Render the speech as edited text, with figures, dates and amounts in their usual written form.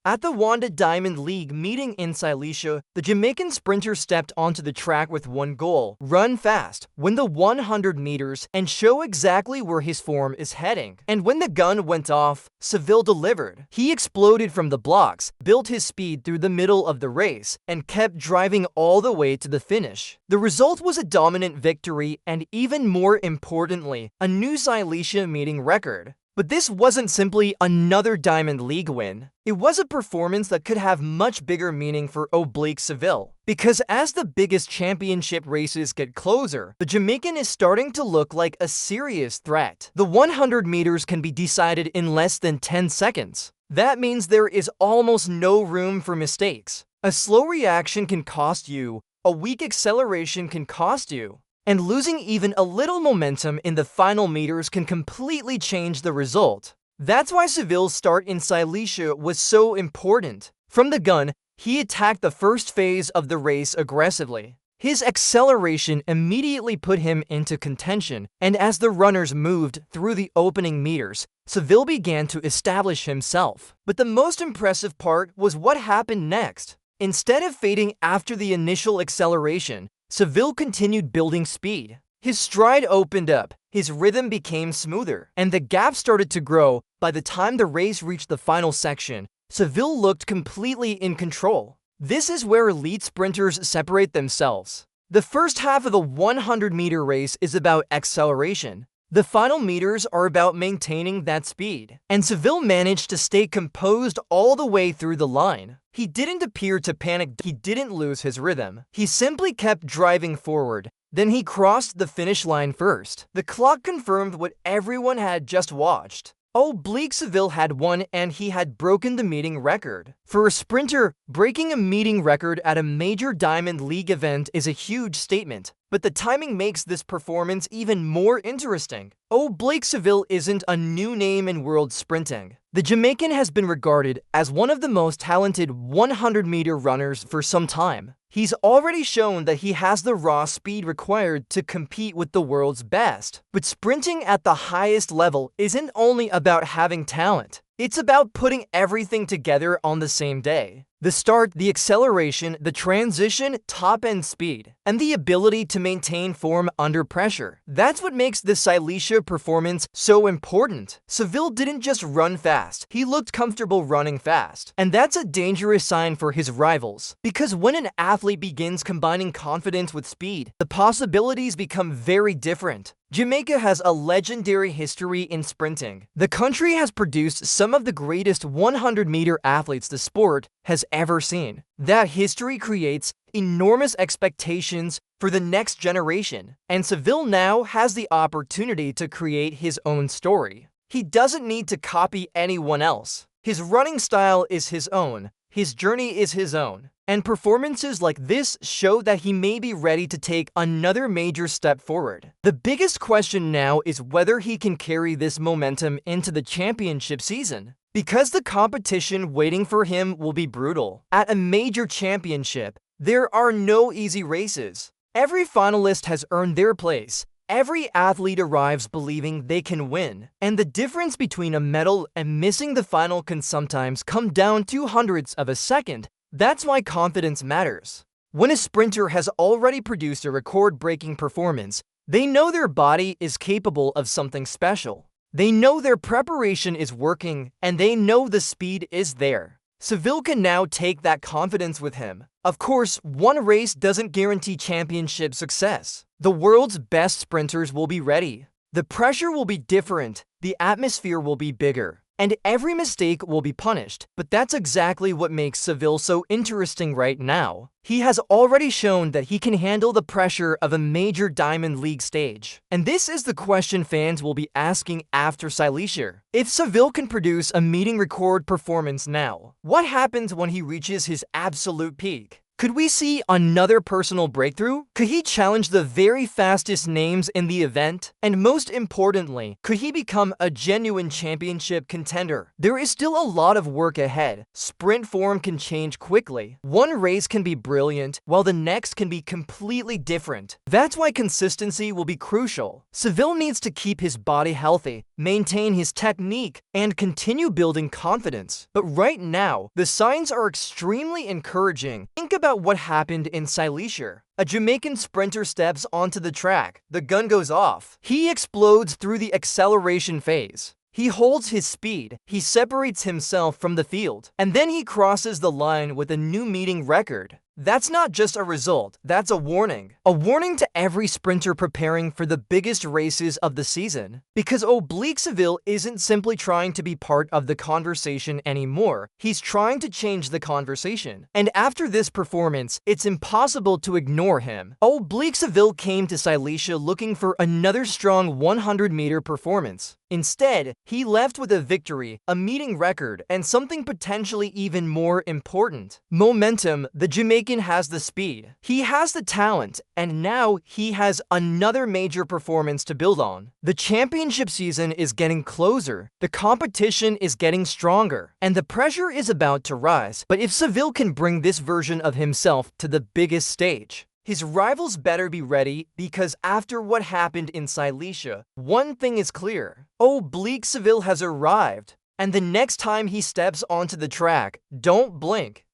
At the Wanda Diamond League meeting in Silesia, the Jamaican sprinter stepped onto the track with one goal: run fast, win the 100 meters, and show exactly where his form is heading. And when the gun went off, Seville delivered. He exploded from the blocks, built his speed through the middle of the race, and kept driving all the way to the finish. The result was a dominant victory and, even more importantly, a new Silesia meeting record. But this wasn't simply another Diamond League win. It was a performance that could have much bigger meaning for Oblique Seville. Because as the biggest championship races get closer, the Jamaican is starting to look like a serious threat. The 100 meters can be decided in less than 10 seconds. That means there is almost no room for mistakes. A slow reaction can cost you, a weak acceleration can cost you, and losing even a little momentum in the final meters can completely change the result. That's why Seville's start in Silesia was so important. From the gun, he attacked the first phase of the race aggressively. His acceleration immediately put him into contention, and as the runners moved through the opening meters, Seville began to establish himself. But the most impressive part was what happened next. Instead of fading after the initial acceleration, Seville continued building speed. His stride opened up, his rhythm became smoother, and the gap started to grow. By the time the race reached the final section, Seville looked completely in control. This is where elite sprinters separate themselves. The first half of the 100-meter race is about acceleration. The final meters are about maintaining that speed, and Seville managed to stay composed all the way through the line. He didn't appear to panic, he didn't lose his rhythm. He simply kept driving forward. Then he crossed the finish line first. The clock confirmed what everyone had just watched. Oblique Seville had won, and he had broken the meeting record. For a sprinter, breaking a meeting record at a major Diamond League event is a huge statement. But the timing makes this performance even more interesting. Oblique Seville isn't a new name in world sprinting. The Jamaican has been regarded as one of the most talented 100-meter runners for some time. He's already shown that he has the raw speed required to compete with the world's best. But sprinting at the highest level isn't only about having talent. It's about putting everything together on the same day. The start, the acceleration, the transition, top-end speed, and the ability to maintain form under pressure. That's what makes the Silesia performance so important. Seville didn't just run fast, he looked comfortable running fast. And that's a dangerous sign for his rivals. Because when an athlete begins combining confidence with speed, the possibilities become very different. Jamaica has a legendary history in sprinting. The country has produced some of the greatest 100-meter athletes the sport has ever seen. That history creates enormous expectations for the next generation, and Seville now has the opportunity to create his own story. He doesn't need to copy anyone else. His running style is his own, his journey is his own, and performances like this show that he may be ready to take another major step forward. The biggest question now is whether he can carry this momentum into the championship season, because the competition waiting for him will be brutal. At a major championship, there are no easy races. Every finalist has earned their place. Every athlete arrives believing they can win, and the difference between a medal and missing the final can sometimes come down to hundredths of a second. That's why confidence matters. When a sprinter has already produced a record-breaking performance, they know their body is capable of something special. They know their preparation is working, and they know the speed is there. Seville can now take that confidence with him. Of course, one race doesn't guarantee championship success. The world's best sprinters will be ready. The pressure will be different, the atmosphere will be bigger, and every mistake will be punished. But that's exactly what makes Seville so interesting right now. He has already shown that he can handle the pressure of a major Diamond League stage. And this is the question fans will be asking after Silesia. If Seville can produce a meeting record performance now, what happens when he reaches his absolute peak? Could we see another personal breakthrough? Could he challenge the very fastest names in the event? And most importantly, could he become a genuine championship contender? There is still a lot of work ahead. Sprint form can change quickly. One race can be brilliant, while the next can be completely different. That's why consistency will be crucial. Seville needs to keep his body healthy, maintain his technique, and continue building confidence. But right now, the signs are extremely encouraging. Think about what happened in Silesia. A Jamaican sprinter steps onto the track. The gun goes off. He explodes through the acceleration phase. He holds his speed, he separates himself from the field, and then he crosses the line with a new meeting record. That's not just a result, that's a warning. A warning to every sprinter preparing for the biggest races of the season. Because Oblique Seville isn't simply trying to be part of the conversation anymore, he's trying to change the conversation. And after this performance, it's impossible to ignore him. Oblique Seville came to Silesia looking for another strong 100-meter performance. Instead, he left with a victory, a meeting record, and something potentially even more important. Momentum. The Jamaican has the speed, he has the talent, and now he has another major performance to build on. The championship season is getting closer, the competition is getting stronger, and the pressure is about to rise. But if Seville can bring this version of himself to the biggest stage, his rivals better be ready, because after what happened in Silesia, one thing is clear. Oblique Seville has arrived, and the next time he steps onto the track, don't blink.